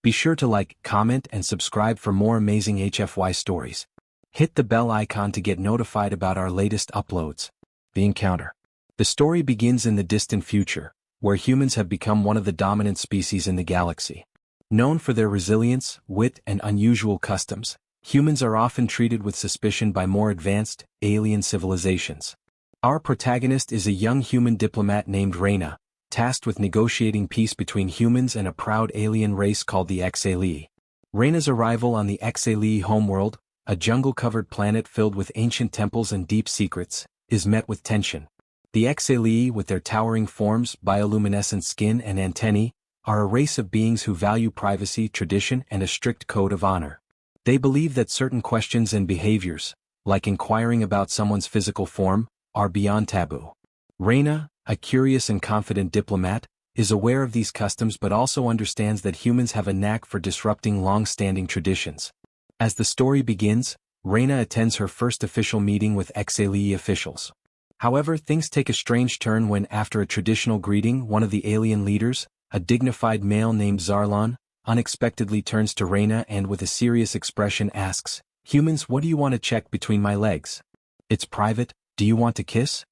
Be sure to like, comment, and subscribe for more amazing HFY stories. Hit the bell icon to get notified about our latest uploads. The encounter. The story begins in the distant future, where humans have become one of the dominant species in the galaxy. Known for their resilience, wit, and unusual customs, humans are often treated with suspicion by more advanced, alien civilizations. Our protagonist is a young human diplomat named Reyna, tasked with negotiating peace between humans and a proud alien race called the HFY. Reyna's arrival on the HFY homeworld, a jungle-covered planet filled with ancient temples and deep secrets, is met with tension. The HFY, with their towering forms, bioluminescent skin, and antennae, are a race of beings who value privacy, tradition, and a strict code of honor. They believe that certain questions and behaviors, like inquiring about someone's physical form, are beyond taboo. Reyna, a curious and confident diplomat, is aware of these customs but also understands that humans have a knack for disrupting long-standing traditions. As the story begins, Reyna attends her first official meeting with HFY officials. However, things take a strange turn when, after a traditional greeting, one of the alien leaders, a dignified male named Zarlan, unexpectedly turns to Reyna and with a serious expression asks, "Humans, what do you want to check between my legs? It's private, do you want to kiss?"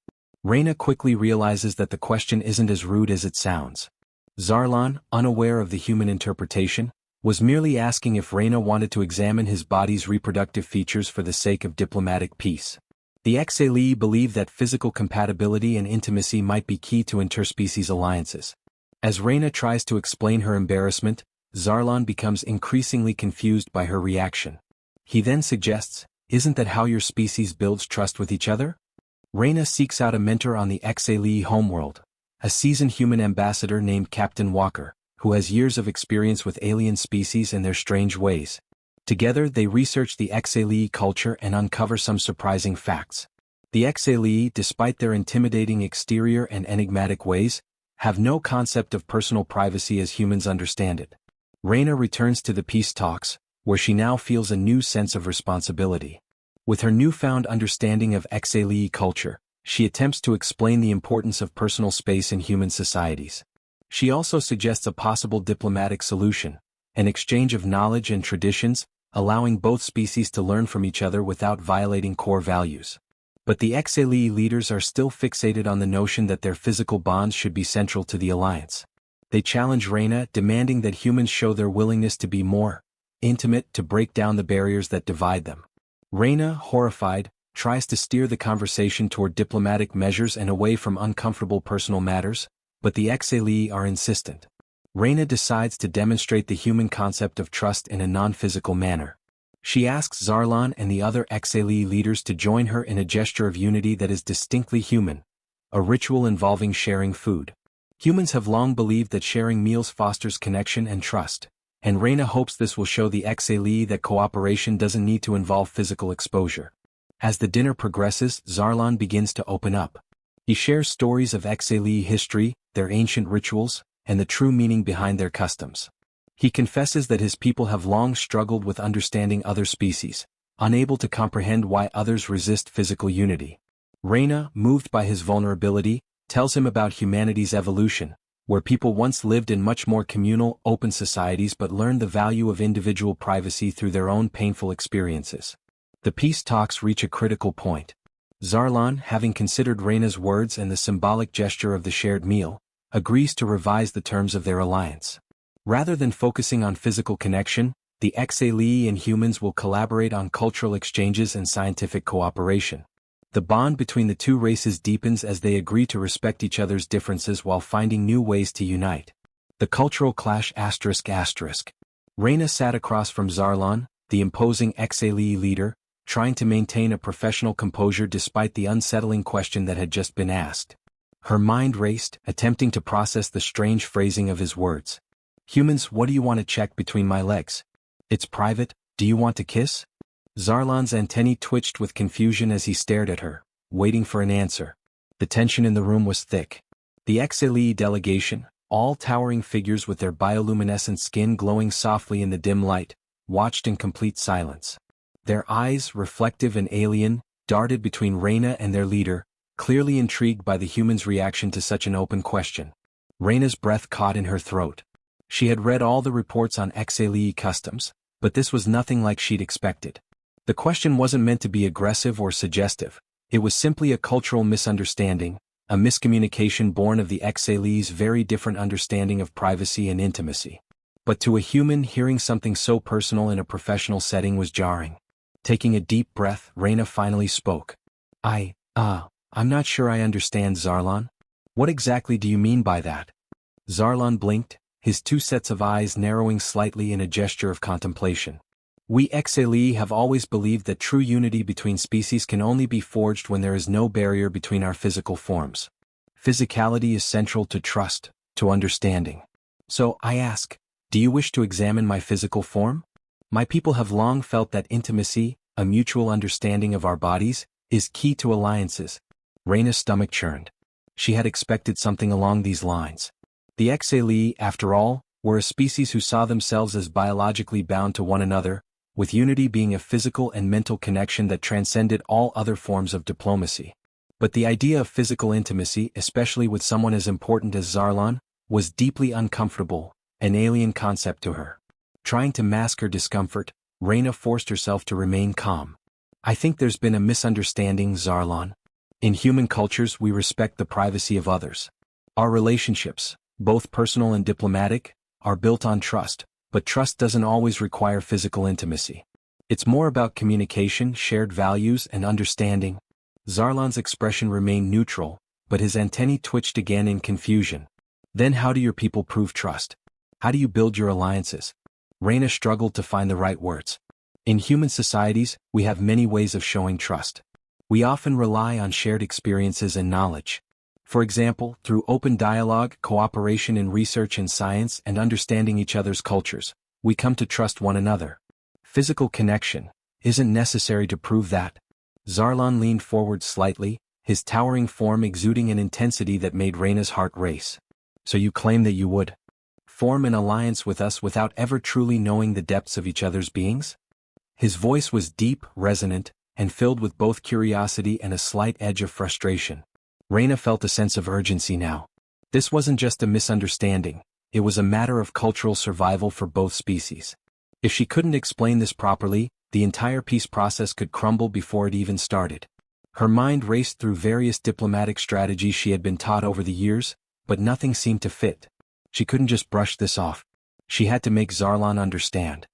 Reyna quickly realizes that the question isn't as rude as it sounds. Zarlan, unaware of the human interpretation, was merely asking if Reyna wanted to examine his body's reproductive features for the sake of diplomatic peace. The HFY believe that physical compatibility and intimacy might be key to interspecies alliances. As Reyna tries to explain her embarrassment, Zarlan becomes increasingly confused by her reaction. He then suggests, "Isn't that how your species builds trust with each other?" Reyna seeks out a mentor on the HFY homeworld, a seasoned human ambassador named Captain Walker, who has years of experience with alien species and their strange ways. Together they research the HFY culture and uncover some surprising facts. The HFY, despite their intimidating exterior and enigmatic ways, have no concept of personal privacy as humans understand it. Reyna returns to the peace talks, where she now feels a new sense of responsibility. With her newfound understanding of HFY culture, she attempts to explain the importance of personal space in human societies. She also suggests a possible diplomatic solution, an exchange of knowledge and traditions, allowing both species to learn from each other without violating core values. But the HFY leaders are still fixated on the notion that their physical bonds should be central to the alliance. They challenge Reyna, demanding that humans show their willingness to be more intimate, to break down the barriers that divide them. Reyna, horrified, tries to steer the conversation toward diplomatic measures and away from uncomfortable personal matters, but the HFY are insistent. Reyna decides to demonstrate the human concept of trust in a non-physical manner. She asks Zarlan and the other HFY leaders to join her in a gesture of unity that is distinctly human, a ritual involving sharing food. Humans have long believed that sharing meals fosters connection and trust, and Reyna hopes this will show the HFY that cooperation doesn't need to involve physical exposure. As the dinner progresses, Zarlan begins to open up. He shares stories of HFY history, their ancient rituals, and the true meaning behind their customs. He confesses that his people have long struggled with understanding other species, unable to comprehend why others resist physical unity. Reyna, moved by his vulnerability, tells him about humanity's evolution, where people once lived in much more communal, open societies but learned the value of individual privacy through their own painful experiences. The peace talks reach a critical point. Zarlan, having considered Reyna's words and the symbolic gesture of the shared meal, agrees to revise the terms of their alliance. Rather than focusing on physical connection, the HFY and humans will collaborate on cultural exchanges and scientific cooperation. The bond between the two races deepens as they agree to respect each other's differences while finding new ways to unite. The cultural clash ***. Reyna sat across from Zarlan, the imposing HFY leader, trying to maintain a professional composure despite the unsettling question that had just been asked. Her mind raced, attempting to process the strange phrasing of his words. "Humans, what do you want to check between my legs? It's private, do you want to kiss?" Zarlan's antennae twitched with confusion as he stared at her, waiting for an answer. The tension in the room was thick. The HFY delegation, all towering figures with their bioluminescent skin glowing softly in the dim light, watched in complete silence. Their eyes, reflective and alien, darted between Reyna and their leader, clearly intrigued by the human's reaction to such an open question. Reyna's breath caught in her throat. She had read all the reports on XALE customs, but this was nothing like she'd expected. The question wasn't meant to be aggressive or suggestive. It was simply a cultural misunderstanding, a miscommunication born of the XALE's very different understanding of privacy and intimacy. But to a human, hearing something so personal in a professional setting was jarring. Taking a deep breath, Reyna finally spoke. I'm not sure I understand, Zarlan. What exactly do you mean by that? Zarlan blinked, his two sets of eyes narrowing slightly in a gesture of contemplation. We XALE have always believed that true unity between species can only be forged when there is no barrier between our physical forms. Physicality is central to trust, to understanding. So, I ask, do you wish to examine my physical form? My people have long felt that intimacy, a mutual understanding of our bodies, is key to alliances. Reyna's stomach churned. She had expected something along these lines. The XALE, after all, were a species who saw themselves as biologically bound to one another, with unity being a physical and mental connection that transcended all other forms of diplomacy. But the idea of physical intimacy, especially with someone as important as Zarlan, was deeply uncomfortable, an alien concept to her. Trying to mask her discomfort, Reyna forced herself to remain calm. I think there's been a misunderstanding, Zarlan. In human cultures, we respect the privacy of others. Our relationships, both personal and diplomatic, are built on trust, but trust doesn't always require physical intimacy. It's more about communication, shared values, and understanding. Zarlan's expression remained neutral, but his antennae twitched again in confusion. Then how do your people prove trust? How do you build your alliances? Reyna struggled to find the right words. In human societies, we have many ways of showing trust. We often rely on shared experiences and knowledge. For example, through open dialogue, cooperation in research and science, and understanding each other's cultures, we come to trust one another. Physical connection isn't necessary to prove that. Zarlan leaned forward slightly, his towering form exuding an intensity that made Reyna's heart race. So you claim that you would form an alliance with us without ever truly knowing the depths of each other's beings? His voice was deep, resonant, and filled with both curiosity and a slight edge of frustration. Reyna felt a sense of urgency now. This wasn't just a misunderstanding, it was a matter of cultural survival for both species. If she couldn't explain this properly, the entire peace process could crumble before it even started. Her mind raced through various diplomatic strategies she had been taught over the years, but nothing seemed to fit. She couldn't just brush this off. She had to make Zarlan understand.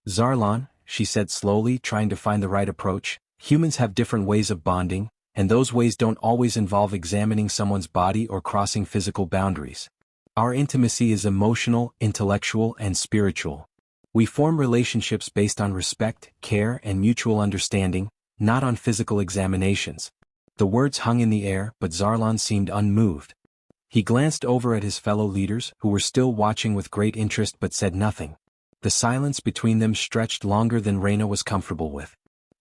Zarlan, she said slowly, trying to find the right approach, humans have different ways of bonding, and those ways don't always involve examining someone's body or crossing physical boundaries. Our intimacy is emotional, intellectual, and spiritual. We form relationships based on respect, care, and mutual understanding, not on physical examinations. The words hung in the air, but Zarlan seemed unmoved. He glanced over at his fellow leaders, who were still watching with great interest but said nothing. The silence between them stretched longer than Reyna was comfortable with.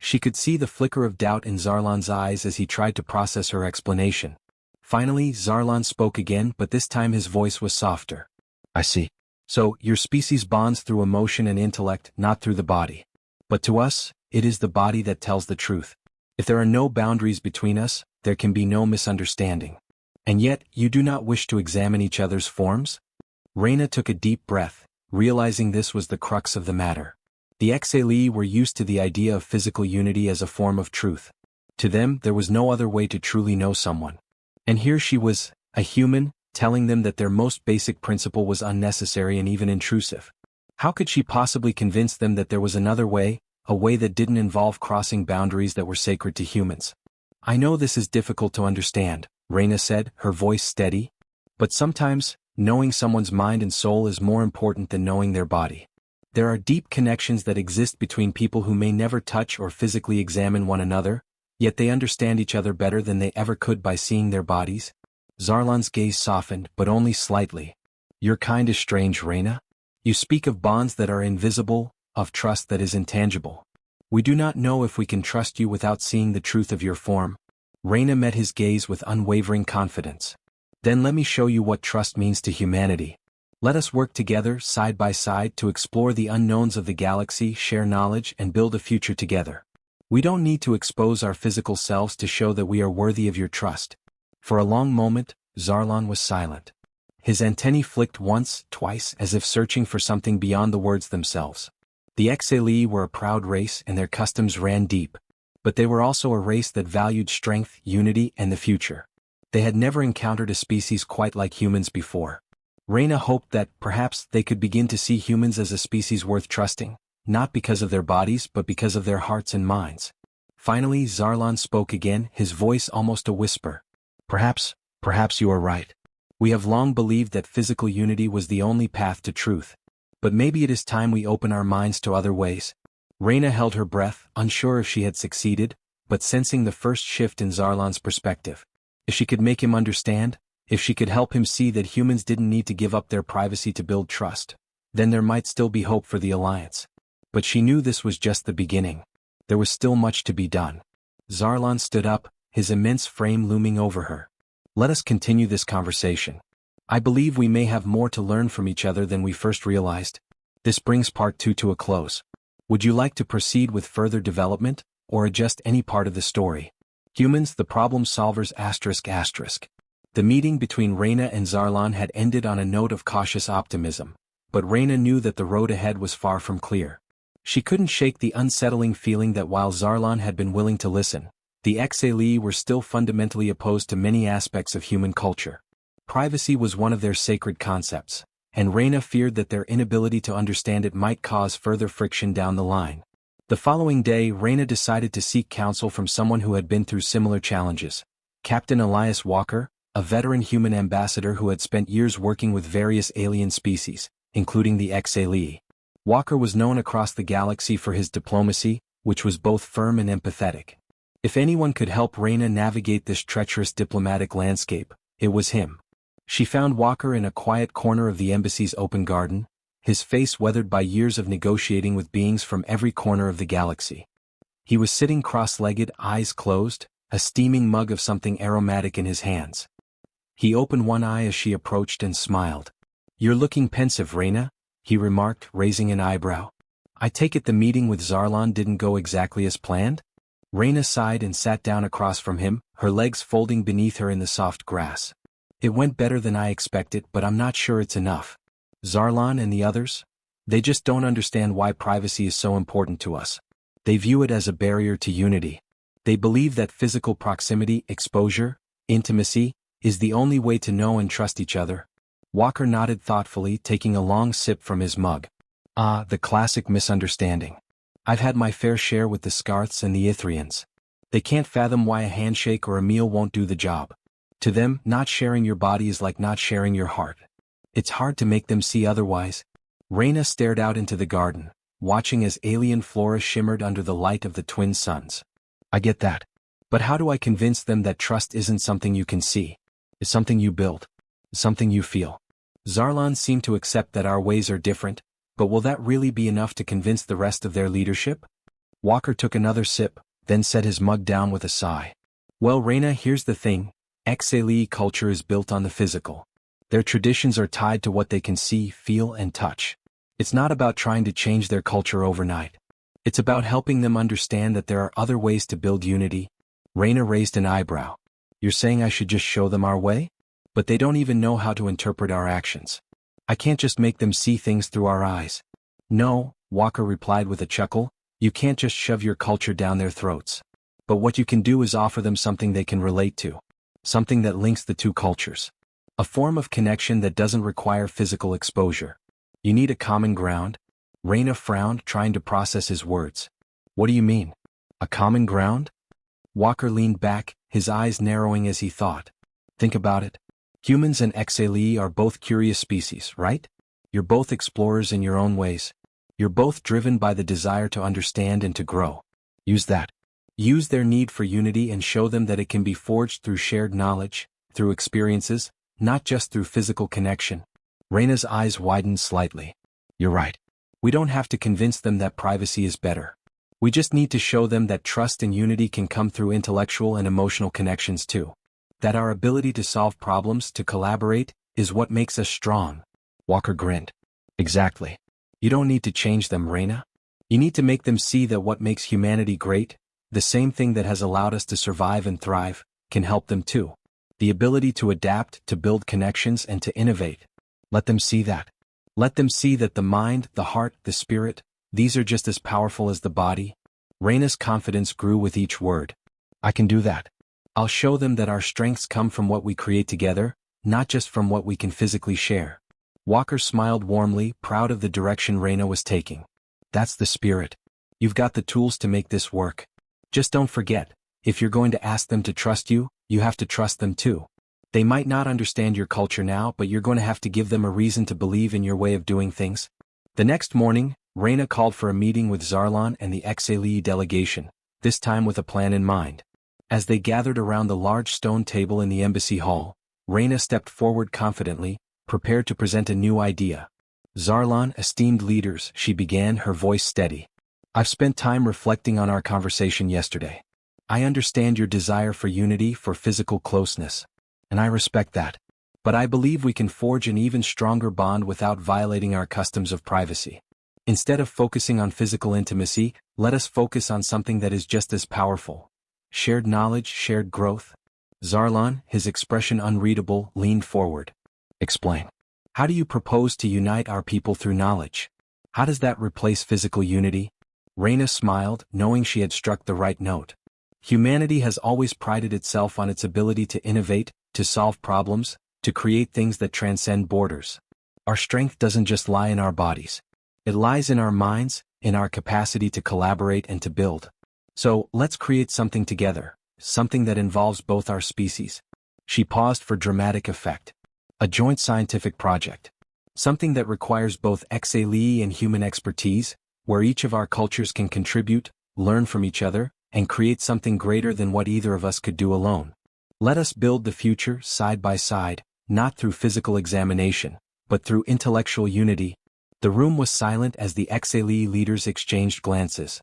She could see the flicker of doubt in Zarlan's eyes as he tried to process her explanation. Finally, Zarlan spoke again, but this time his voice was softer. I see. So, your species bonds through emotion and intellect, not through the body. But to us, it is the body that tells the truth. If there are no boundaries between us, there can be no misunderstanding. And yet, you do not wish to examine each other's forms? Reyna took a deep breath, realizing this was the crux of the matter. The XALE were used to the idea of physical unity as a form of truth. To them, there was no other way to truly know someone. And here she was, a human, telling them that their most basic principle was unnecessary and even intrusive. How could she possibly convince them that there was another way, a way that didn't involve crossing boundaries that were sacred to humans? I know this is difficult to understand, Reyna said, her voice steady. But sometimes, knowing someone's mind and soul is more important than knowing their body. There are deep connections that exist between people who may never touch or physically examine one another, yet they understand each other better than they ever could by seeing their bodies. Zarlan's gaze softened, but only slightly. Your kind is strange, Reyna. You speak of bonds that are invisible, of trust that is intangible. We do not know if we can trust you without seeing the truth of your form. Reyna met his gaze with unwavering confidence. Then let me show you what trust means to humanity. Let us work together, side by side, to explore the unknowns of the galaxy, share knowledge, and build a future together. We don't need to expose our physical selves to show that we are worthy of your trust. For a long moment, Zarlan was silent. His antennae flicked once, twice, as if searching for something beyond the words themselves. The Xali were a proud race and their customs ran deep. But they were also a race that valued strength, unity, and the future. They had never encountered a species quite like humans before. Reyna hoped that, perhaps, they could begin to see humans as a species worth trusting, not because of their bodies but because of their hearts and minds. Finally Zarlan spoke again, his voice almost a whisper. Perhaps you are right. We have long believed that physical unity was the only path to truth. But maybe it is time we open our minds to other ways. Reyna held her breath, unsure if she had succeeded, but sensing the first shift in Zarlan's perspective. If she could make him understand, if she could help him see that humans didn't need to give up their privacy to build trust, then there might still be hope for the alliance. But she knew this was just the beginning. There was still much to be done. Zarlan stood up, his immense frame looming over her. Let us continue this conversation. I believe we may have more to learn from each other than we first realized. This brings part 2 to a close. Would you like to proceed with further development, or adjust any part of the story? Humans, the problem solvers ***. The meeting between Reyna and Zarlan had ended on a note of cautious optimism, but Reyna knew that the road ahead was far from clear. She couldn't shake the unsettling feeling that while Zarlan had been willing to listen, the Xali were still fundamentally opposed to many aspects of human culture. Privacy was one of their sacred concepts, and Reyna feared that their inability to understand it might cause further friction down the line. The following day Reyna decided to seek counsel from someone who had been through similar challenges. Captain Elias Walker, a veteran human ambassador who had spent years working with various alien species, including the Xali. Walker was known across the galaxy for his diplomacy, which was both firm and empathetic. If anyone could help Reyna navigate this treacherous diplomatic landscape, it was him. She found Walker in a quiet corner of the embassy's open garden, his face weathered by years of negotiating with beings from every corner of the galaxy. He was sitting cross-legged, eyes closed, a steaming mug of something aromatic in his hands. He opened one eye as she approached and smiled. "You're looking pensive, Reyna," he remarked, raising an eyebrow. "I take it the meeting with Zarlan didn't go exactly as planned?" Reyna sighed and sat down across from him, her legs folding beneath her in the soft grass. "It went better than I expected, but I'm not sure it's enough. Zarlan and the others? They just don't understand why privacy is so important to us. They view it as a barrier to unity. They believe that physical proximity, exposure, intimacy, is the only way to know and trust each other." Walker nodded thoughtfully, taking a long sip from his mug. "Ah, the classic misunderstanding. I've had my fair share with the Scarths and the Ithrians. They can't fathom why a handshake or a meal won't do the job. To them, not sharing your body is like not sharing your heart. It's hard to make them see otherwise." Reyna stared out into the garden, watching as alien flora shimmered under the light of the twin suns. "I get that. But how do I convince them that trust isn't something you can see? It's something you build. Something you feel?" Zarlan seemed to accept that our ways are different, but will that really be enough to convince the rest of their leadership? Walker took another sip, then set his mug down with a sigh. "Well, Reyna, here's the thing. Xali culture is built on the physical. Their traditions are tied to what they can see, feel, and touch. It's not about trying to change their culture overnight. It's about helping them understand that there are other ways to build unity." Reyna raised an eyebrow. "You're saying I should just show them our way? But they don't even know how to interpret our actions. I can't just make them see things through our eyes." "No," Walker replied with a chuckle, "you can't just shove your culture down their throats. But what you can do is offer them something they can relate to. Something that links the two cultures. A form of connection that doesn't require physical exposure. You need a common ground." Reyna frowned, trying to process his words. "What do you mean? A common ground?" Walker leaned back, his eyes narrowing as he thought. "Think about it. Humans and Xali are both curious species, right? You're both explorers in your own ways. You're both driven by the desire to understand and to grow. Use that. Use their need for unity and show them that it can be forged through shared knowledge, through experiences, not just through physical connection." Reyna's eyes widened slightly. "You're right. We don't have to convince them that privacy is better. We just need to show them that trust and unity can come through intellectual and emotional connections too. That our ability to solve problems, to collaborate, is what makes us strong." Walker grinned. "Exactly. You don't need to change them, Reyna. You need to make them see that what makes humanity great, the same thing that has allowed us to survive and thrive, can help them too. the ability to adapt, to build connections, and to innovate. Let them see that. Let them see that the mind, the heart, the spirit, these are just as powerful as the body. Reina's confidence grew with each word. I can do that. I'll show them that our strengths come from what we create together, not just from what we can physically share. Walker smiled warmly, proud of the direction Reina was taking. That's the spirit. You've got the tools to make this work. Just don't forget, if you're going to ask them to trust you, you have to trust them too. They might not understand your culture now, but you're going to have to give them a reason to believe in your way of doing things. The next morning, Reina called for a meeting with Zarlan and the XALE delegation, this time with a plan in mind. As they gathered around the large stone table in the embassy hall, Reina stepped forward confidently, prepared to present a new idea. Zarlan, esteemed leaders, she began, her voice steady. I've spent time reflecting on our conversation yesterday. I understand your desire for unity, for physical closeness. And I respect that. But I believe we can forge an even stronger bond without violating our customs of privacy. Instead of focusing on physical intimacy, let us focus on something that is just as powerful. Shared knowledge, shared growth. Zarlan, his expression unreadable, leaned forward. Explain. How do you propose to unite our people through knowledge? How does that replace physical unity? Reina smiled, knowing she had struck the right note. Humanity has always prided itself on its ability to innovate, to solve problems, to create things that transcend borders. Our strength doesn't just lie in our bodies. It lies in our minds, in our capacity to collaborate and to build. So, let's create something together, something that involves both our species. She paused for dramatic effect. A joint scientific project. Something that requires both XALE and human expertise, where each of our cultures can contribute, learn from each other, and create something greater than what either of us could do alone. Let us build the future side by side, not through physical examination, but through intellectual unity. The room was silent as the XALE leaders exchanged glances.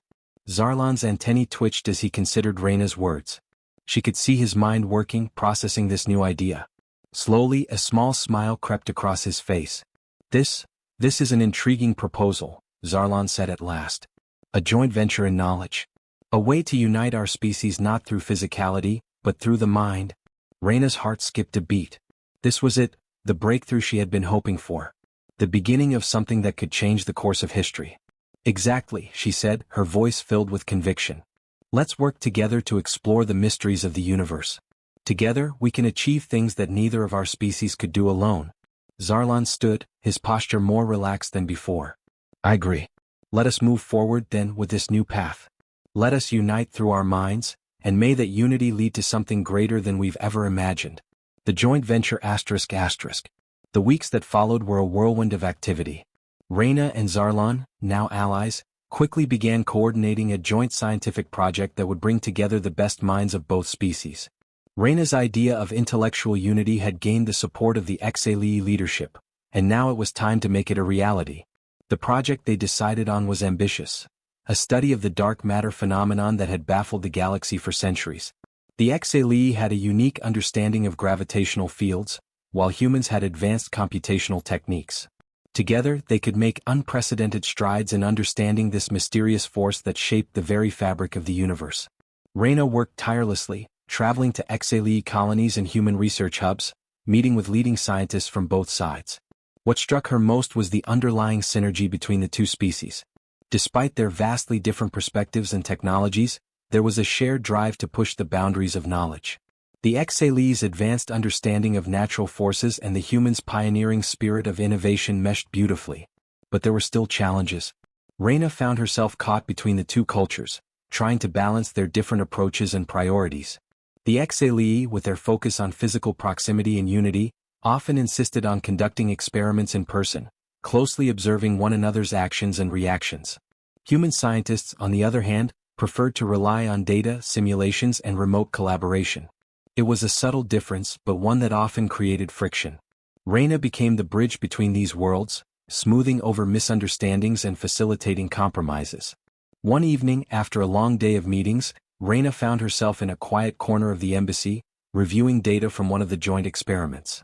Zarlan's antennae twitched as he considered Reina's words. She could see his mind working, processing this new idea. Slowly, a small smile crept across his face. This is an intriguing proposal, Zarlan said at last. A joint venture in knowledge. A way to unite our species not through physicality, but through the mind. Reina's heart skipped a beat. This was it, the breakthrough she had been hoping for. The beginning of something that could change the course of history. Exactly, she said, her voice filled with conviction. Let's work together to explore the mysteries of the universe. Together, we can achieve things that neither of our species could do alone. Zarlan stood, his posture more relaxed than before. I agree. Let us move forward then with this new path. Let us unite through our minds, and may that unity lead to something greater than we've ever imagined. The joint venture ***. The weeks that followed were a whirlwind of activity. Reina and Zarlan, now allies, quickly began coordinating a joint scientific project that would bring together the best minds of both species. Reina's idea of intellectual unity had gained the support of the XALE leadership, and now it was time to make it a reality. The project they decided on was ambitious. A study of the dark matter phenomenon that had baffled the galaxy for centuries. The XALE had a unique understanding of gravitational fields, while humans had advanced computational techniques. Together, they could make unprecedented strides in understanding this mysterious force that shaped the very fabric of the universe. Reina worked tirelessly, traveling to XALE colonies and human research hubs, meeting with leading scientists from both sides. What struck her most was the underlying synergy between the two species. Despite their vastly different perspectives and technologies, there was a shared drive to push the boundaries of knowledge. The XALE's advanced understanding of natural forces and the humans' pioneering spirit of innovation meshed beautifully. But there were still challenges. Reina found herself caught between the two cultures, trying to balance their different approaches and priorities. The XALE, with their focus on physical proximity and unity, often insisted on conducting experiments in person, closely observing one another's actions and reactions. Human scientists, on the other hand, preferred to rely on data, simulations, and remote collaboration. It was a subtle difference, but one that often created friction. Reina became the bridge between these worlds, smoothing over misunderstandings and facilitating compromises. One evening, after a long day of meetings, Reina found herself in a quiet corner of the embassy, reviewing data from one of the joint experiments.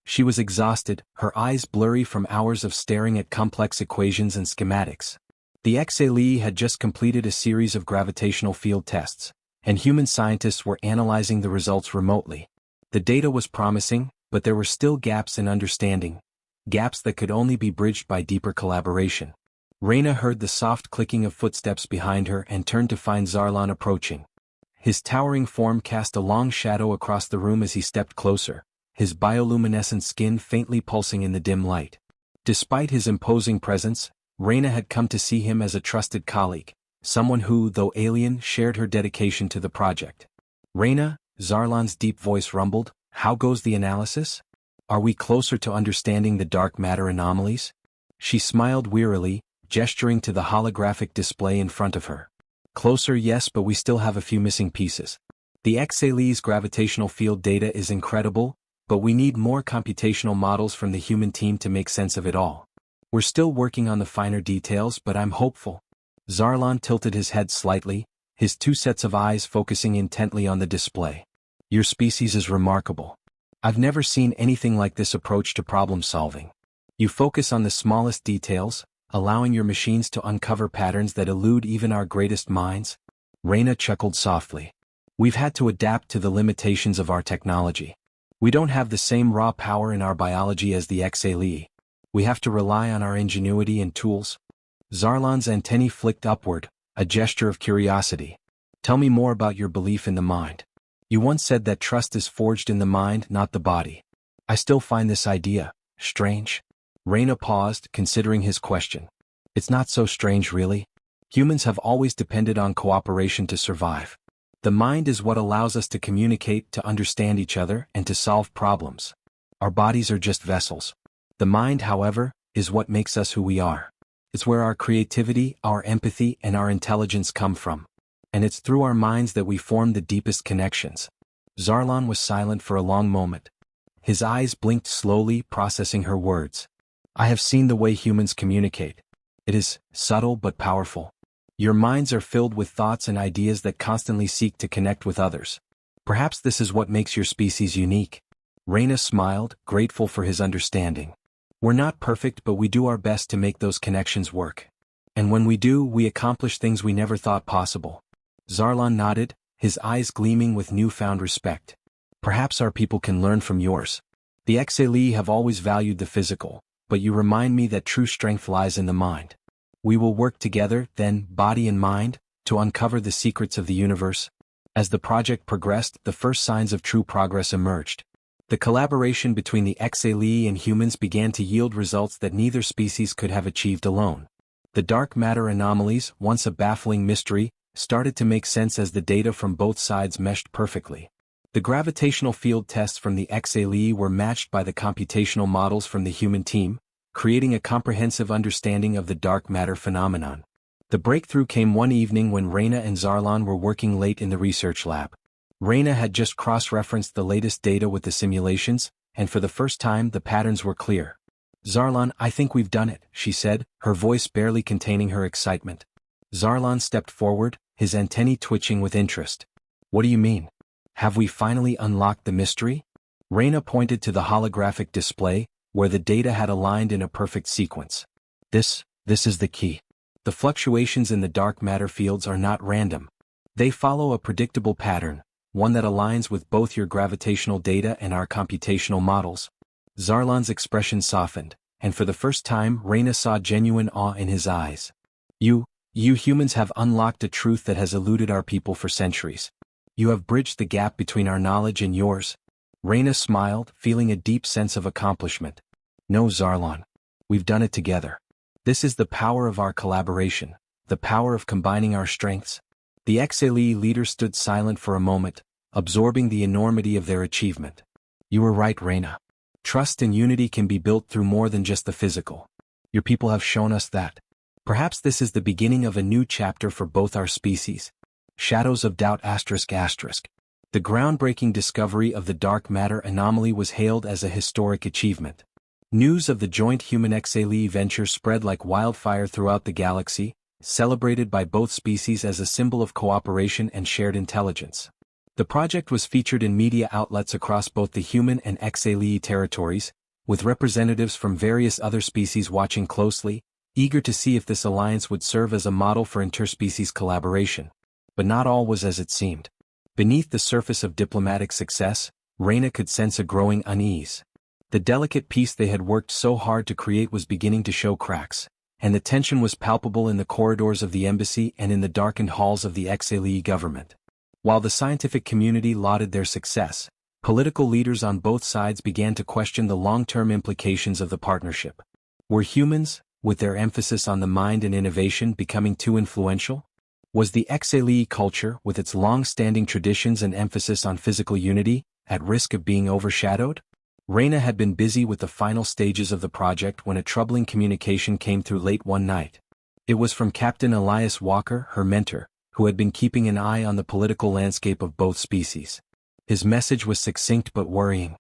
She was exhausted, her eyes blurry from hours of staring at complex equations and schematics. The XALE had just completed a series of gravitational field tests, and human scientists were analyzing the results remotely. The data was promising, but there were still gaps in understanding, gaps that could only be bridged by deeper collaboration. Reyna heard the soft clicking of footsteps behind her and turned to find Zarlan approaching. His towering form cast a long shadow across the room as he stepped closer, his bioluminescent skin faintly pulsing in the dim light. Despite his imposing presence, Reyna had come to see him as a trusted colleague, someone who, though alien, shared her dedication to the project. Reyna, Zarlan's deep voice rumbled, "How goes the analysis? Are we closer to understanding the dark matter anomalies?" She smiled wearily, gesturing to the holographic display in front of her. "Closer, yes, but we still have a few missing pieces. The XALE's gravitational field data is incredible, but we need more computational models from the human team to make sense of it all. We're still working on the finer details, but I'm hopeful." Zarlan tilted his head slightly, his two sets of eyes focusing intently on the display. "Your species is remarkable. I've never seen anything like this approach to problem solving. You focus on the smallest details, allowing your machines to uncover patterns that elude even our greatest minds." Reyna chuckled softly. "We've had to adapt to the limitations of our technology. We don't have the same raw power in our biology as the XALE. We have to rely on our ingenuity and tools." Zarlan's antennae flicked upward, a gesture of curiosity. "Tell me more about your belief in the mind. You once said that trust is forged in the mind, not the body. I still find this idea strange." Reyna paused, considering his question. "It's not so strange, really. Humans have always depended on cooperation to survive. The mind is what allows us to communicate, to understand each other, and to solve problems. Our bodies are just vessels. The mind, however, is what makes us who we are. It's where our creativity, our empathy, and our intelligence come from. And it's through our minds that we form the deepest connections." Zarlan was silent for a long moment. His eyes blinked slowly, processing her words. "I have seen the way humans communicate. It is subtle but powerful. Your minds are filled with thoughts and ideas that constantly seek to connect with others. Perhaps this is what makes your species unique." Reyna smiled, grateful for his understanding. "We're not perfect, but we do our best to make those connections work. And when we do, we accomplish things we never thought possible." Zarlan nodded, his eyes gleaming with newfound respect. "Perhaps our people can learn from yours. The XALE have always valued the physical, but you remind me that true strength lies in the mind. We will work together, then, body and mind, to uncover the secrets of the universe." As the project progressed, the first signs of true progress emerged. The collaboration between the XALE and humans began to yield results that neither species could have achieved alone. The dark matter anomalies, once a baffling mystery, started to make sense as the data from both sides meshed perfectly. The gravitational field tests from the XALE were matched by the computational models from the human team, creating a comprehensive understanding of the dark matter phenomenon. The breakthrough came one evening when Reyna and Zarlan were working late in the research lab. Reyna had just cross-referenced the latest data with the simulations, and for the first time the patterns were clear. "Zarlan, I think we've done it," she said, her voice barely containing her excitement. Zarlan stepped forward, his antennae twitching with interest. "What do you mean? Have we finally unlocked the mystery?" Reyna pointed to the holographic display, where the data had aligned in a perfect sequence. This is the key. The fluctuations in the dark matter fields are not random. They follow a predictable pattern, one that aligns with both your gravitational data and our computational models." Zarlan's expression softened, and for the first time Reyna saw genuine awe in his eyes. You humans have unlocked a truth that has eluded our people for centuries. You have bridged the gap between our knowledge and yours." Reyna smiled, feeling a deep sense of accomplishment. "No, Zarlan. We've done it together. This is the power of our collaboration, the power of combining our strengths." The XALE leader stood silent for a moment, absorbing the enormity of their achievement. "You were right, Reyna. Trust and unity can be built through more than just the physical. Your people have shown us that. Perhaps this is the beginning of a new chapter for both our species." Shadows of Doubt ***. The groundbreaking discovery of the dark matter anomaly was hailed as a historic achievement. News of the joint human XALE venture spread like wildfire throughout the galaxy, celebrated by both species as a symbol of cooperation and shared intelligence. The project was featured in media outlets across both the human and XALE territories, with representatives from various other species watching closely, eager to see if this alliance would serve as a model for interspecies collaboration. But not all was as it seemed. Beneath the surface of diplomatic success, Reyna could sense a growing unease. The delicate peace they had worked so hard to create was beginning to show cracks, and the tension was palpable in the corridors of the embassy and in the darkened halls of the XLE government. While the scientific community lauded their success, political leaders on both sides began to question the long-term implications of the partnership. Were humans, with their emphasis on the mind and innovation, becoming too influential? Was the XLE culture, with its long-standing traditions and emphasis on physical unity, at risk of being overshadowed? Reyna had been busy with the final stages of the project when a troubling communication came through late one night. It was from Captain Elias Walker, her mentor, who had been keeping an eye on the political landscape of both species. His message was succinct but worrying.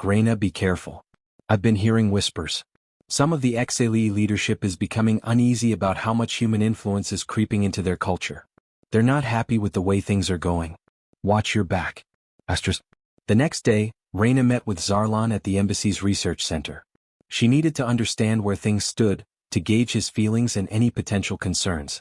Reyna, be careful. I've been hearing whispers. Some of the XLE leadership is becoming uneasy about how much human influence is creeping into their culture. They're not happy with the way things are going. Watch your back. The next day, Reyna met with Zarlan at the embassy's research center. She needed to understand where things stood, to gauge his feelings and any potential concerns.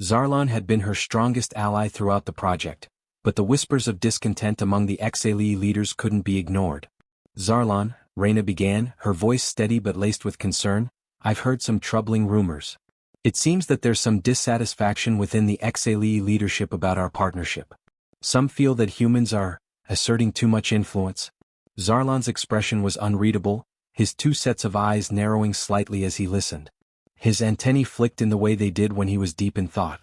Zarlan had been her strongest ally throughout the project, but the whispers of discontent among the XLE leaders couldn't be ignored. Zarlan, Reyna began, her voice steady but laced with concern, I've heard some troubling rumors. It seems that there's some dissatisfaction within the XLE leadership about our partnership. Some feel that humans are asserting too much influence. Zarlan's expression was unreadable, his two sets of eyes narrowing slightly as he listened. His antennae flicked in the way they did when he was deep in thought.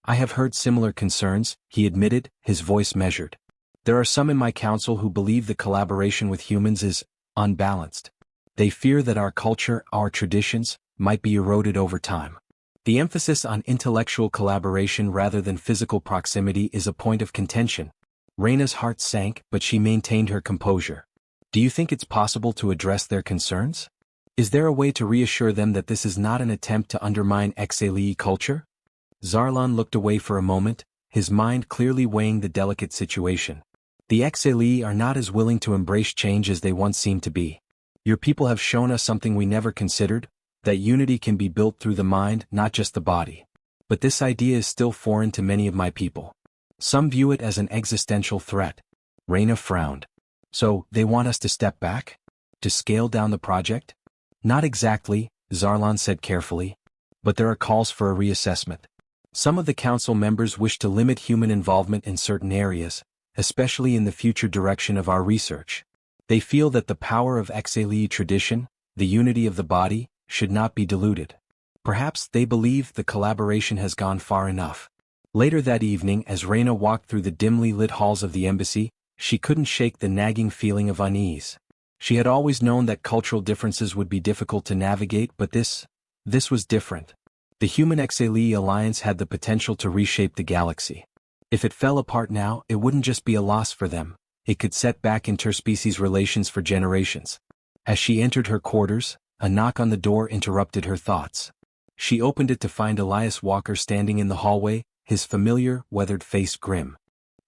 I have heard similar concerns, he admitted, his voice measured. There are some in my council who believe the collaboration with humans is unbalanced. They fear that our culture, our traditions, might be eroded over time. The emphasis on intellectual collaboration rather than physical proximity is a point of contention. Reyna's heart sank, but she maintained her composure. Do you think it's possible to address their concerns? Is there a way to reassure them that this is not an attempt to undermine XLE culture? Zarlan looked away for a moment, his mind clearly weighing the delicate situation. The XLE are not as willing to embrace change as they once seemed to be. Your people have shown us something we never considered, that unity can be built through the mind, not just the body. But this idea is still foreign to many of my people. Some view it as an existential threat. Reyna frowned. So, they want us to step back? To scale down the project? Not exactly, Zarlan said carefully. But there are calls for a reassessment. Some of the council members wish to limit human involvement in certain areas, especially in the future direction of our research. They feel that the power of XLE tradition, the unity of the body, should not be diluted. Perhaps they believe the collaboration has gone far enough. Later that evening, as Reyna walked through the dimly lit halls of the embassy, she couldn't shake the nagging feeling of unease. She had always known that cultural differences would be difficult to navigate, but this was different. The Human XLE alliance had the potential to reshape the galaxy. If it fell apart now, it wouldn't just be a loss for them, it could set back interspecies relations for generations. As she entered her quarters, a knock on the door interrupted her thoughts. She opened it to find Elias Walker standing in the hallway, his familiar, weathered face grim.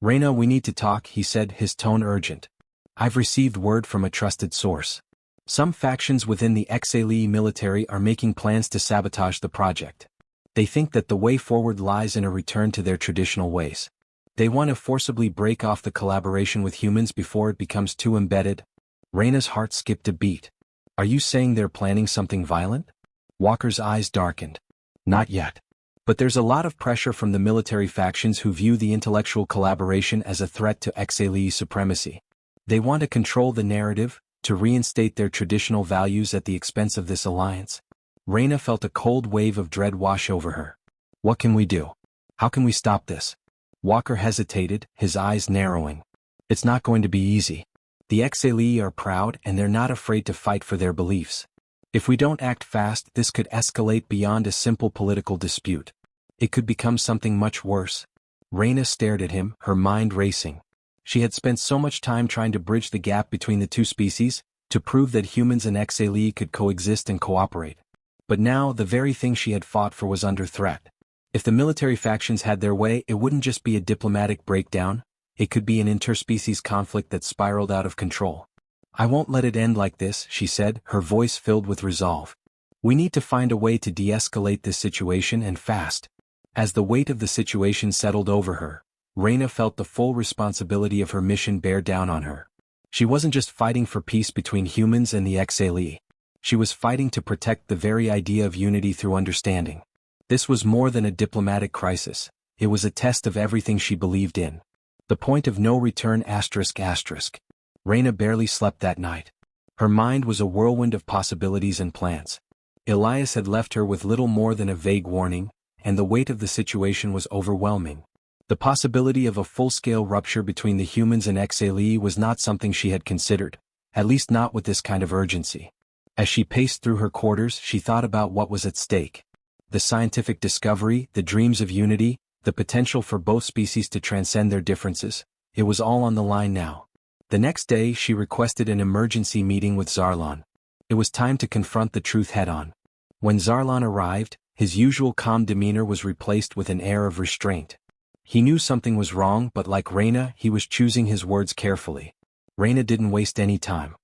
Reyna, we need to talk, he said, his tone urgent. I've received word from a trusted source. Some factions within the XLE military are making plans to sabotage the project. They think that the way forward lies in a return to their traditional ways. They want to forcibly break off the collaboration with humans before it becomes too embedded. Reyna's heart skipped a beat. Are you saying they're planning something violent? Walker's eyes darkened. Not yet. But there's a lot of pressure from the military factions who view the intellectual collaboration as a threat to XLE supremacy. They want to control the narrative, to reinstate their traditional values at the expense of this alliance. Reyna felt a cold wave of dread wash over her. What can we do? How can we stop this? Walker hesitated, his eyes narrowing. It's not going to be easy. The XLE are proud and they're not afraid to fight for their beliefs. If we don't act fast, this could escalate beyond a simple political dispute. It could become something much worse. Reyna stared at him, her mind racing. She had spent so much time trying to bridge the gap between the two species, to prove that humans and XLE could coexist and cooperate. But now, the very thing she had fought for was under threat. If the military factions had their way, it wouldn't just be a diplomatic breakdown, it could be an interspecies conflict that spiraled out of control. I won't let it end like this, she said, her voice filled with resolve. We need to find a way to de-escalate this situation, and fast. As the weight of the situation settled over her, Reyna felt the full responsibility of her mission bear down on her. She wasn't just fighting for peace between humans and the XLE. She was fighting to protect the very idea of unity through understanding. This was more than a diplomatic crisis. It was a test of everything she believed in. The point of no return ***. Reyna barely slept that night. Her mind was a whirlwind of possibilities and plans. Elias had left her with little more than a vague warning, and the weight of the situation was overwhelming. The possibility of a full-scale rupture between the humans and XLE was not something she had considered, at least not with this kind of urgency. As she paced through her quarters, she thought about what was at stake. The scientific discovery, the dreams of unity, the potential for both species to transcend their differences. It was all on the line now. The next day, she requested an emergency meeting with Zarlan. It was time to confront the truth head-on. When Zarlan arrived, his usual calm demeanor was replaced with an air of restraint. He knew something was wrong, but like Reyna, he was choosing his words carefully. Reyna didn't waste any time.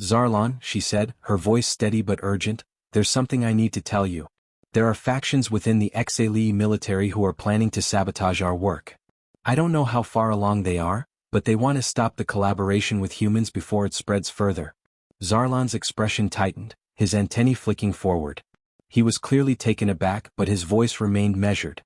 "Zarlan," she said, her voice steady but urgent, "there's something I need to tell you. There are factions within the XLE military who are planning to sabotage our work. I don't know how far along they are, but they want to stop the collaboration with humans before it spreads further." Zarlan's expression tightened, his antennae flicking forward. He was clearly taken aback, but his voice remained measured.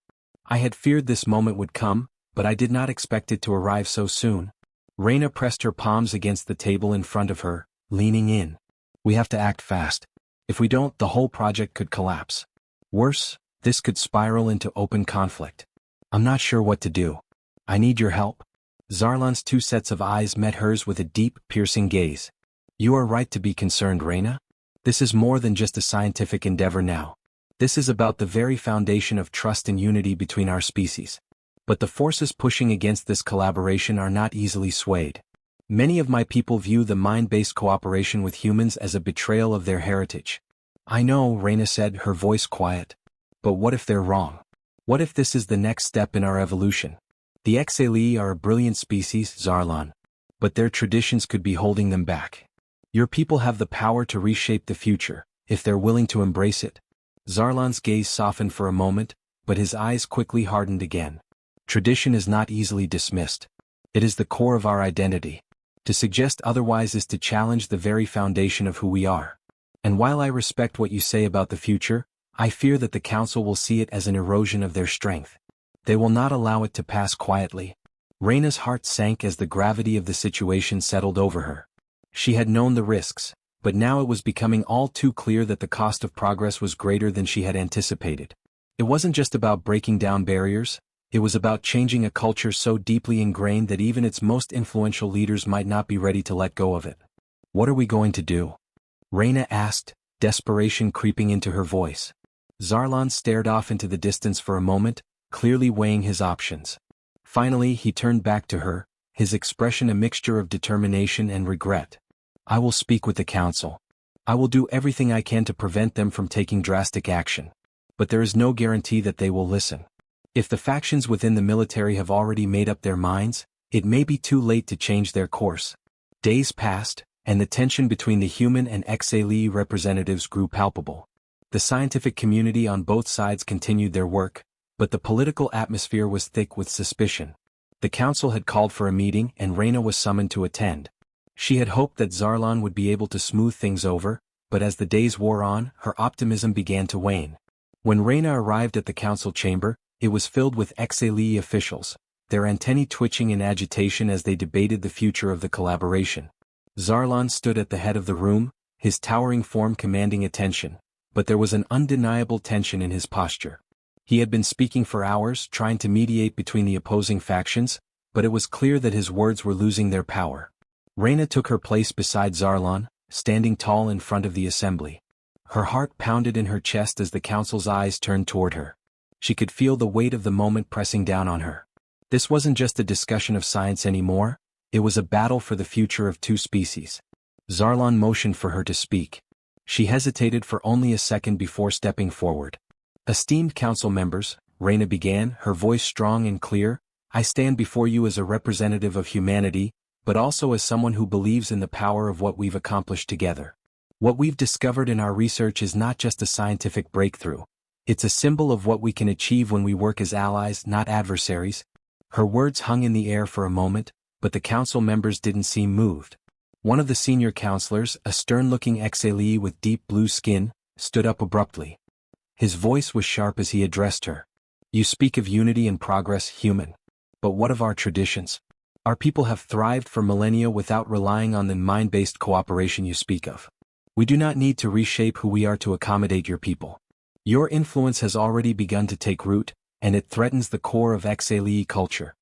"I had feared this moment would come, but I did not expect it to arrive so soon." Reyna pressed her palms against the table in front of her, leaning in. "We have to act fast. If we don't, the whole project could collapse. Worse, this could spiral into open conflict. I'm not sure what to do. I need your help." Zarlan's two sets of eyes met hers with a deep, piercing gaze. "You are right to be concerned, Reyna. This is more than just a scientific endeavor now. This is about the very foundation of trust and unity between our species. But the forces pushing against this collaboration are not easily swayed. Many of my people view the mind-based cooperation with humans as a betrayal of their heritage." "I know," Reyna said, her voice quiet. "But what if they're wrong? What if this is the next step in our evolution? The XLE are a brilliant species, Zarlan. But their traditions could be holding them back. Your people have the power to reshape the future, if they're willing to embrace it." Zarlan's gaze softened for a moment, but his eyes quickly hardened again. "Tradition is not easily dismissed. It is the core of our identity. To suggest otherwise is to challenge the very foundation of who we are. And while I respect what you say about the future, I fear that the Council will see it as an erosion of their strength. They will not allow it to pass quietly." Reyna's heart sank as the gravity of the situation settled over her. She had known the risks, but now it was becoming all too clear that the cost of progress was greater than she had anticipated. It wasn't just about breaking down barriers, it was about changing a culture so deeply ingrained that even its most influential leaders might not be ready to let go of it. "What are we going to do?" Reyna asked, desperation creeping into her voice. Zarlan stared off into the distance for a moment, clearly weighing his options. Finally, he turned back to her, his expression a mixture of determination and regret. "I will speak with the Council. I will do everything I can to prevent them from taking drastic action. But there is no guarantee that they will listen. If the factions within the military have already made up their minds, it may be too late to change their course." Days passed, and the tension between the human and XLE representatives grew palpable. The scientific community on both sides continued their work, but the political atmosphere was thick with suspicion. The Council had called for a meeting and Reyna was summoned to attend. She had hoped that Zarlan would be able to smooth things over, but as the days wore on, her optimism began to wane. When Reyna arrived at the Council chamber, it was filled with XLE officials, their antennae twitching in agitation as they debated the future of the collaboration. Zarlan stood at the head of the room, his towering form commanding attention, but there was an undeniable tension in his posture. He had been speaking for hours, trying to mediate between the opposing factions, but it was clear that his words were losing their power. Reyna took her place beside Zarlan, standing tall in front of the assembly. Her heart pounded in her chest as the Council's eyes turned toward her. She could feel the weight of the moment pressing down on her. This wasn't just a discussion of science anymore, it was a battle for the future of two species. Zarlan motioned for her to speak. She hesitated for only a second before stepping forward. "Esteemed Council members," Reyna began, her voice strong and clear, "I stand before you as a representative of humanity, but also as someone who believes in the power of what we've accomplished together. What we've discovered in our research is not just a scientific breakthrough. It's a symbol of what we can achieve when we work as allies, not adversaries." Her words hung in the air for a moment, but the Council members didn't seem moved. One of the senior counselors, a stern-looking exalee with deep blue skin, stood up abruptly. His voice was sharp as he addressed her. You speak of unity and progress, human. But what of our traditions? Our people have thrived for millennia without relying on the mind-based cooperation you speak of. We do not need to reshape who we are to accommodate your people. Your influence has already begun to take root, and it threatens the core of exalee culture.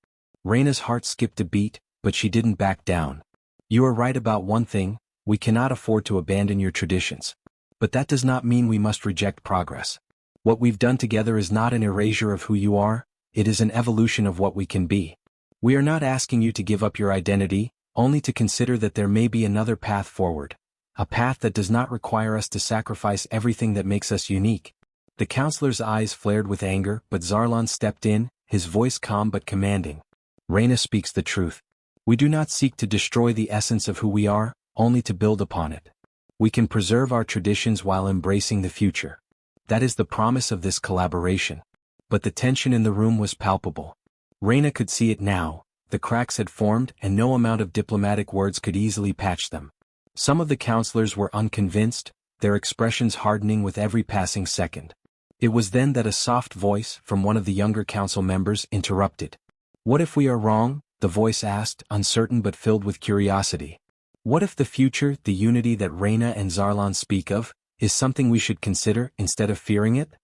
Reyna's heart skipped a beat, but she didn't back down. You are right about one thing, we cannot afford to abandon your traditions. But that does not mean we must reject progress. What we've done together is not an erasure of who you are, it is an evolution of what we can be. We are not asking you to give up your identity, only to consider that there may be another path forward. A path that does not require us to sacrifice everything that makes us unique. The counselor's eyes flared with anger, but Zarlan stepped in, his voice calm but commanding. Reyna speaks the truth. We do not seek to destroy the essence of who we are, only to build upon it. We can preserve our traditions while embracing the future. That is the promise of this collaboration. But the tension in the room was palpable. Reyna could see it now, the cracks had formed and no amount of diplomatic words could easily patch them. Some of the counselors were unconvinced, their expressions hardening with every passing second. It was then that a soft voice from one of the younger council members interrupted. What if we are wrong? The voice asked, uncertain but filled with curiosity. What if the future, the unity that Reyna and Zarlan speak of, is something we should consider instead of fearing it?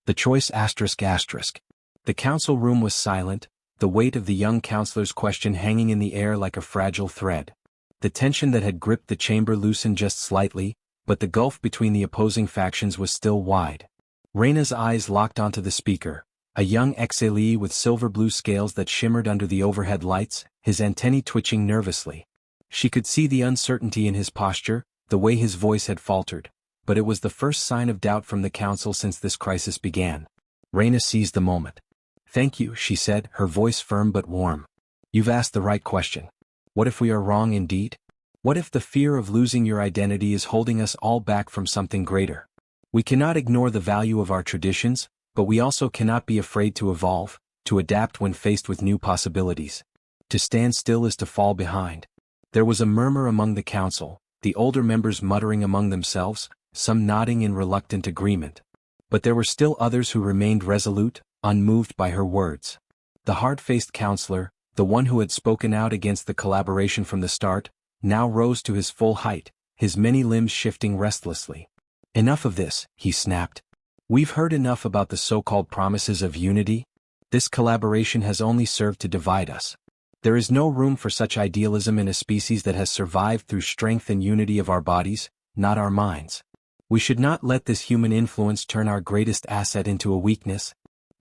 The choice ***. The council room was silent, the weight of the young counselor's question hanging in the air like a fragile thread. The tension that had gripped the chamber loosened just slightly, but the gulf between the opposing factions was still wide. Reyna's eyes locked onto the speaker, a young exalee with silver-blue scales that shimmered under the overhead lights, his antennae twitching nervously. She could see the uncertainty in his posture, the way his voice had faltered, but it was the first sign of doubt from the council since this crisis began. Reyna seized the moment. Thank you, she said, her voice firm but warm. You've asked the right question. What if we are wrong indeed? What if the fear of losing your identity is holding us all back from something greater? We cannot ignore the value of our traditions, but we also cannot be afraid to evolve, to adapt when faced with new possibilities. To stand still is to fall behind. There was a murmur among the council, the older members muttering among themselves, some nodding in reluctant agreement. But there were still others who remained resolute, unmoved by her words. The hard-faced counselor, the one who had spoken out against the collaboration from the start, now rose to his full height, his many limbs shifting restlessly. Enough of this, he snapped. We've heard enough about the so-called promises of unity. This collaboration has only served to divide us. There is no room for such idealism in a species that has survived through strength and unity of our bodies, not our minds. We should not let this human influence turn our greatest asset into a weakness.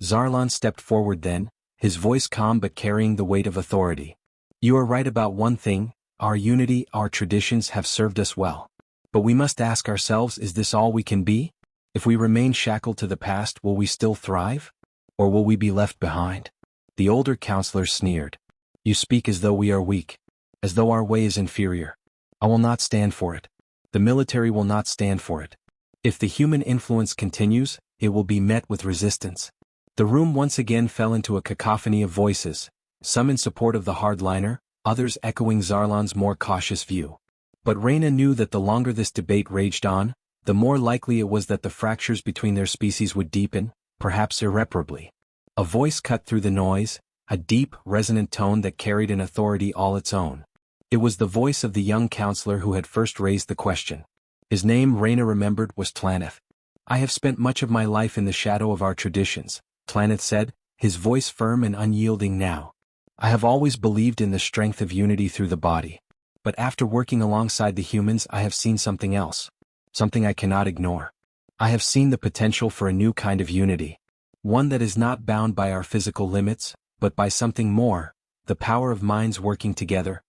Zarlan stepped forward then, his voice calm but carrying the weight of authority. You are right about one thing, our unity, our traditions have served us well. But we must ask ourselves, is this all we can be? If we remain shackled to the past, will we still thrive? Or will we be left behind? The older counselor sneered. You speak as though we are weak. As though our way is inferior. I will not stand for it. The military will not stand for it. If the human influence continues, it will be met with resistance. The room once again fell into a cacophony of voices, some in support of the hardliner, others echoing Zarlan's more cautious view. But Reyna knew that the longer this debate raged on, the more likely it was that the fractures between their species would deepen, perhaps irreparably. A voice cut through the noise, a deep, resonant tone that carried an authority all its own. It was the voice of the young counselor who had first raised the question. His name, Reyna remembered, was Tlaneth. I have spent much of my life in the shadow of our traditions, Tlaneth said, his voice firm and unyielding now. I have always believed in the strength of unity through the body. But after working alongside the humans, I have seen something else. Something I cannot ignore. I have seen the potential for a new kind of unity. One that is not bound by our physical limits, but by something more, the power of minds working together.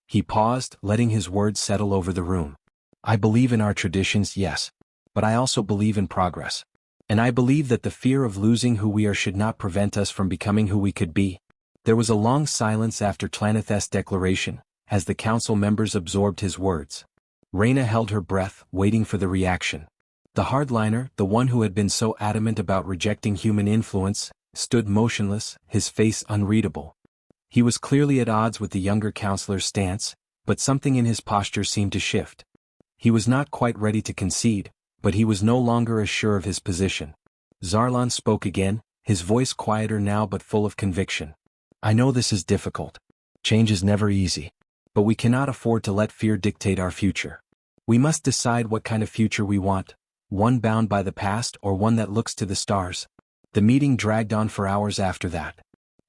He paused, letting his words settle over the room. I believe in our traditions, yes. But I also believe in progress. And I believe that the fear of losing who we are should not prevent us from becoming who we could be. There was a long silence after Tlaneth's declaration, as the council members absorbed his words. Reyna held her breath, waiting for the reaction. The hardliner, the one who had been so adamant about rejecting human influence, stood motionless, his face unreadable. He was clearly at odds with the younger counselor's stance, but something in his posture seemed to shift. He was not quite ready to concede, but he was no longer as sure of his position. Zarlan spoke again, his voice quieter now but full of conviction. I know this is difficult. Change is never easy. But we cannot afford to let fear dictate our future. We must decide what kind of future we want, one bound by the past or one that looks to the stars. The meeting dragged on for hours after that.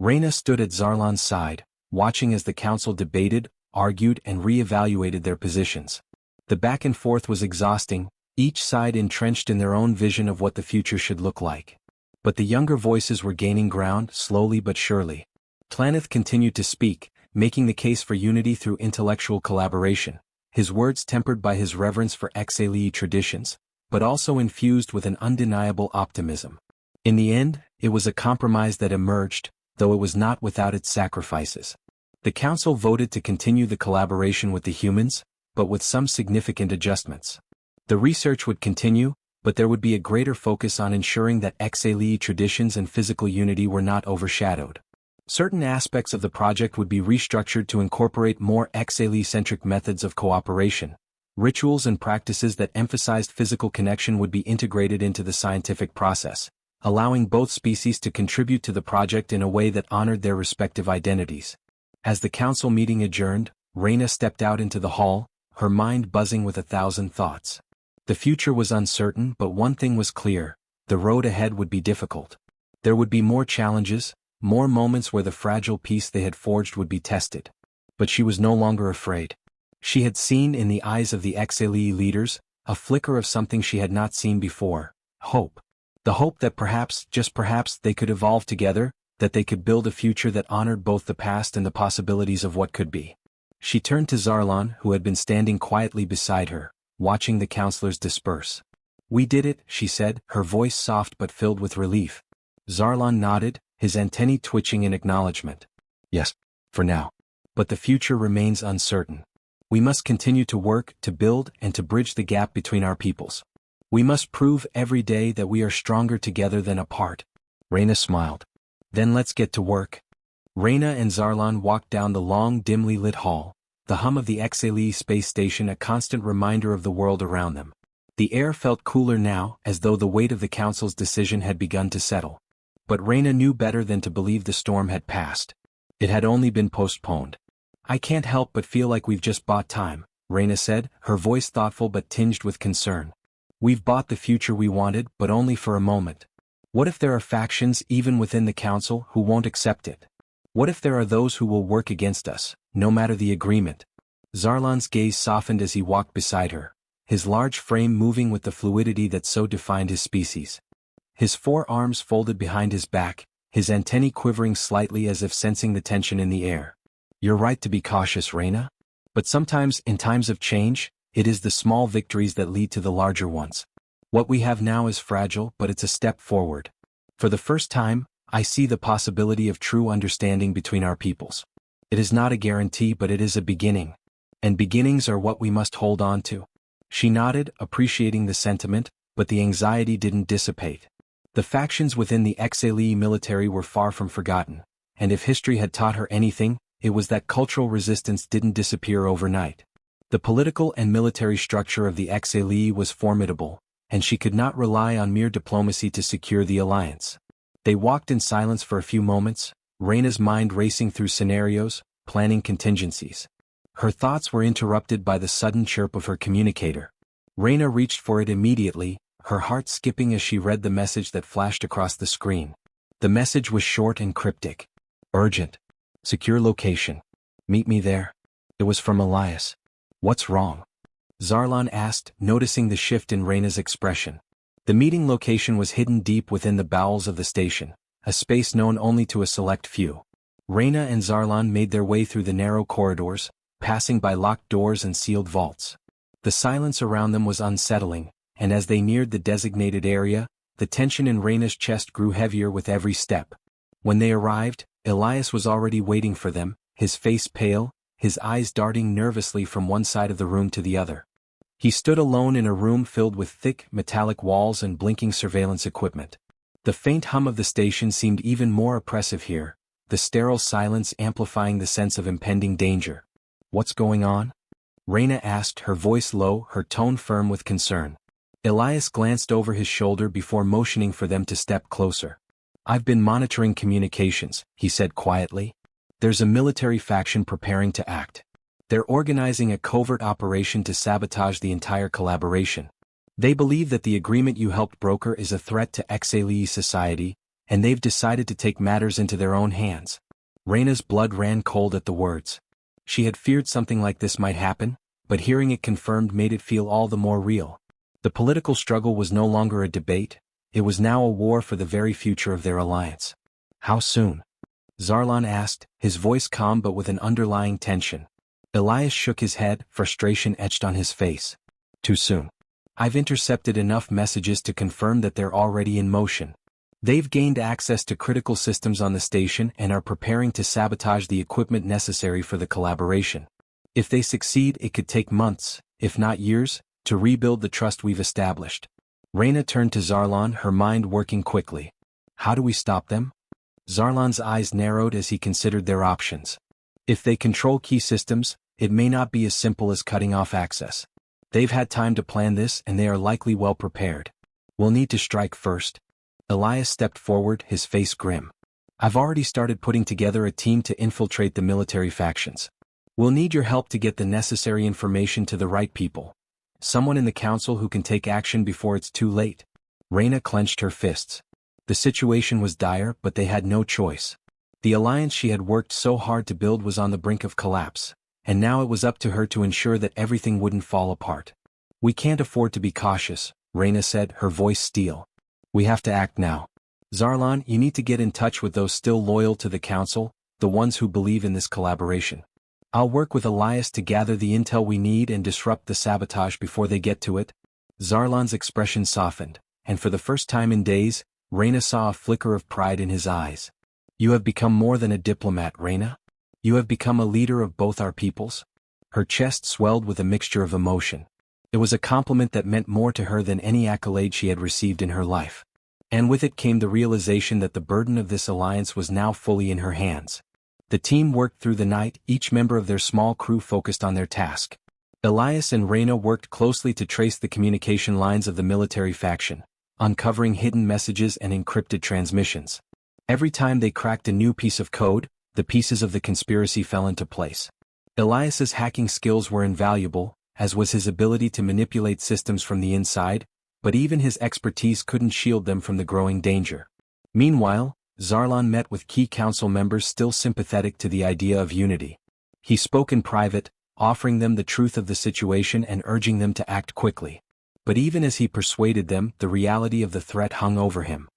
Reyna stood at Zarlan's side, watching as the council debated, argued and re-evaluated their positions. The back and forth was exhausting, each side entrenched in their own vision of what the future should look like. But the younger voices were gaining ground, slowly but surely. Planeth continued to speak, making the case for unity through intellectual collaboration, his words tempered by his reverence for Xalii traditions, but also infused with an undeniable optimism. In the end, it was a compromise that emerged, though it was not without its sacrifices. The council voted to continue the collaboration with the humans, but with some significant adjustments. The research would continue, but there would be a greater focus on ensuring that Xalii traditions and physical unity were not overshadowed. Certain aspects of the project would be restructured to incorporate more Xalii-centric methods of cooperation. Rituals and practices that emphasized physical connection would be integrated into the scientific process, allowing both species to contribute to the project in a way that honored their respective identities. As the council meeting adjourned, Reyna stepped out into the hall, her mind buzzing with 1,000 thoughts. The future was uncertain, but one thing was clear: the road ahead would be difficult. There would be more challenges, more moments where the fragile peace they had forged would be tested. But she was no longer afraid. She had seen in the eyes of the Xalii leaders a flicker of something she had not seen before: hope. The hope that perhaps, just perhaps, they could evolve together, that they could build a future that honored both the past and the possibilities of what could be. She turned to Zarlan, who had been standing quietly beside her, watching the counselors disperse. We did it, she said, her voice soft but filled with relief. Zarlan nodded, his antennae twitching in acknowledgement. Yes, for now. But the future remains uncertain. We must continue to work, to build, and to bridge the gap between our peoples. We must prove every day that we are stronger together than apart. Reyna smiled. Then let's get to work. Reyna and Zarlan walked down the long, dimly lit hall, the hum of the Xalii space station a constant reminder of the world around them. The air felt cooler now, as though the weight of the council's decision had begun to settle. But Reyna knew better than to believe the storm had passed. It had only been postponed. I can't help but feel like we've just bought time, Reyna said, her voice thoughtful but tinged with concern. We've bought the future we wanted, but only for a moment. What if there are factions even within the council who won't accept it? What if there are those who will work against us, no matter the agreement? Zarlan's gaze softened as he walked beside her, his large frame moving with the fluidity that so defined his species. His forearms folded behind his back, his antennae quivering slightly as if sensing the tension in the air. You're right to be cautious, Reyna. But sometimes, in times of change, it is the small victories that lead to the larger ones. What we have now is fragile, but it's a step forward. For the first time, I see the possibility of true understanding between our peoples. It is not a guarantee, but it is a beginning. And beginnings are what we must hold on to. She nodded, appreciating the sentiment, but the anxiety didn't dissipate. The factions within the Xalii military were far from forgotten, and if history had taught her anything, it was that cultural resistance didn't disappear overnight. The political and military structure of the Xalii was formidable, and she could not rely on mere diplomacy to secure the alliance. They walked in silence for a few moments, Reyna's mind racing through scenarios, planning contingencies. Her thoughts were interrupted by the sudden chirp of her communicator. Reyna reached for it immediately, her heart skipping as she read the message that flashed across the screen. The message was short and cryptic. Urgent. Secure location. Meet me there. It was from Elias. What's wrong? Zarlan asked, noticing the shift in Reyna's expression. The meeting location was hidden deep within the bowels of the station, a space known only to a select few. Reyna and Zarlan made their way through the narrow corridors, passing by locked doors and sealed vaults. The silence around them was unsettling, and as they neared the designated area, the tension in Reyna's chest grew heavier with every step. When they arrived, Elias was already waiting for them, his face pale, his eyes darting nervously from one side of the room to the other. He stood alone in a room filled with thick, metallic walls and blinking surveillance equipment. The faint hum of the station seemed even more oppressive here, the sterile silence amplifying the sense of impending danger. What's going on? Reyna asked, her voice low, her tone firm with concern. Elias glanced over his shoulder before motioning for them to step closer. I've been monitoring communications, he said quietly. There's a military faction preparing to act. They're organizing a covert operation to sabotage the entire collaboration. They believe that the agreement you helped broker is a threat to HFY society, and they've decided to take matters into their own hands. Reyna's blood ran cold at the words. She had feared something like this might happen, but hearing it confirmed made it feel all the more real. The political struggle was no longer a debate, it was now a war for the very future of their alliance. How soon? Zarlan asked, his voice calm but with an underlying tension. Elias shook his head, frustration etched on his face. Too soon. I've intercepted enough messages to confirm that they're already in motion. They've gained access to critical systems on the station and are preparing to sabotage the equipment necessary for the collaboration. If they succeed, it could take months, if not years, to rebuild the trust we've established. Reyna turned to Zarlan, her mind working quickly. How do we stop them? Zarlan's eyes narrowed as he considered their options. If they control key systems, it may not be as simple as cutting off access. They've had time to plan this and they are likely well prepared. We'll need to strike first. Elias stepped forward, his face grim. I've already started putting together a team to infiltrate the military factions. We'll need your help to get the necessary information to the right people. Someone in the council who can take action before it's too late. Reyna clenched her fists. The situation was dire, but they had no choice. The alliance she had worked so hard to build was on the brink of collapse, and now it was up to her to ensure that everything wouldn't fall apart. We can't afford to be cautious, Reyna said, her voice steel. We have to act now. Zarlan, you need to get in touch with those still loyal to the council, the ones who believe in this collaboration. I'll work with Elias to gather the intel we need and disrupt the sabotage before they get to it. Zarlan's expression softened, and for the first time in days, Reyna saw a flicker of pride in his eyes. You have become more than a diplomat, Reyna. You have become a leader of both our peoples. Her chest swelled with a mixture of emotion. It was a compliment that meant more to her than any accolade she had received in her life. And with it came the realization that the burden of this alliance was now fully in her hands. The team worked through the night, each member of their small crew focused on their task. Elias and Reyna worked closely to trace the communication lines of the military faction, uncovering hidden messages and encrypted transmissions. Every time they cracked a new piece of code, the pieces of the conspiracy fell into place. Elias's hacking skills were invaluable, as was his ability to manipulate systems from the inside, but even his expertise couldn't shield them from the growing danger. Meanwhile, Zarlan met with key council members still sympathetic to the idea of unity. He spoke in private, offering them the truth of the situation and urging them to act quickly. But even as he persuaded them, the reality of the threat hung over him.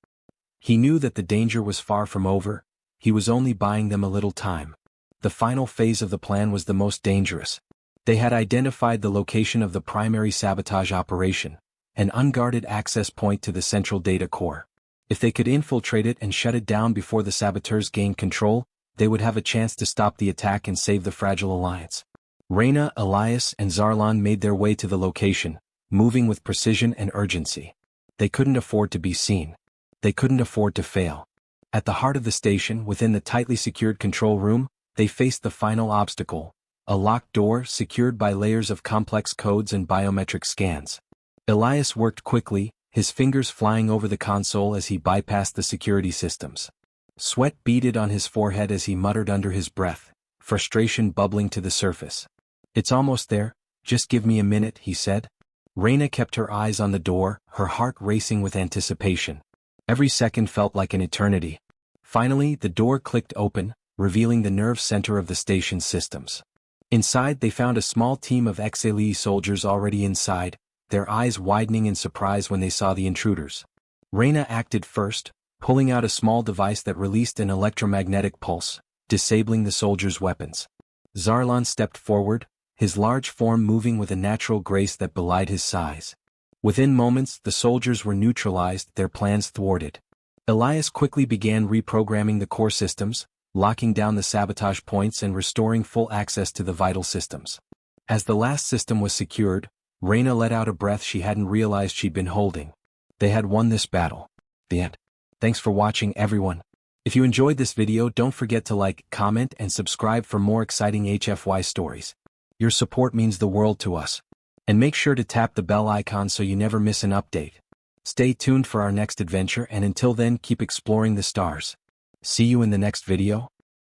He knew that the danger was far from over, he was only buying them a little time. The final phase of the plan was the most dangerous. They had identified the location of the primary sabotage operation, an unguarded access point to the central data core. If they could infiltrate it and shut it down before the saboteurs gained control, they would have a chance to stop the attack and save the fragile alliance. Reyna, Elias, and Zarlan made their way to the location, moving with precision and urgency. They couldn't afford to be seen. They couldn't afford to fail. At the heart of the station, within the tightly secured control room, they faced the final obstacle, a locked door secured by layers of complex codes and biometric scans. Elias worked quickly, his fingers flying over the console as he bypassed the security systems. Sweat beaded on his forehead as he muttered under his breath, frustration bubbling to the surface. It's almost there, just give me a minute, he said. Reyna kept her eyes on the door, her heart racing with anticipation. Every second felt like an eternity. Finally, the door clicked open, revealing the nerve center of the station's systems. Inside, they found a small team of HFY soldiers already inside, their eyes widening in surprise when they saw the intruders. Reyna acted first, pulling out a small device that released an electromagnetic pulse, disabling the soldiers' weapons. Zarlan stepped forward, his large form moving with a natural grace that belied his size. Within moments, the soldiers were neutralized, their plans thwarted. Elias quickly began reprogramming the core systems, locking down the sabotage points and restoring full access to the vital systems. As the last system was secured, Reyna let out a breath she hadn't realized she'd been holding. They had won this battle. The end. Thanks for watching, everyone. If you enjoyed this video, don't forget to like, comment, and subscribe for more exciting HFY stories. Your support means the world to us. And make sure to tap the bell icon so you never miss an update. Stay tuned for our next adventure, and until then, keep exploring the stars. See you in the next video.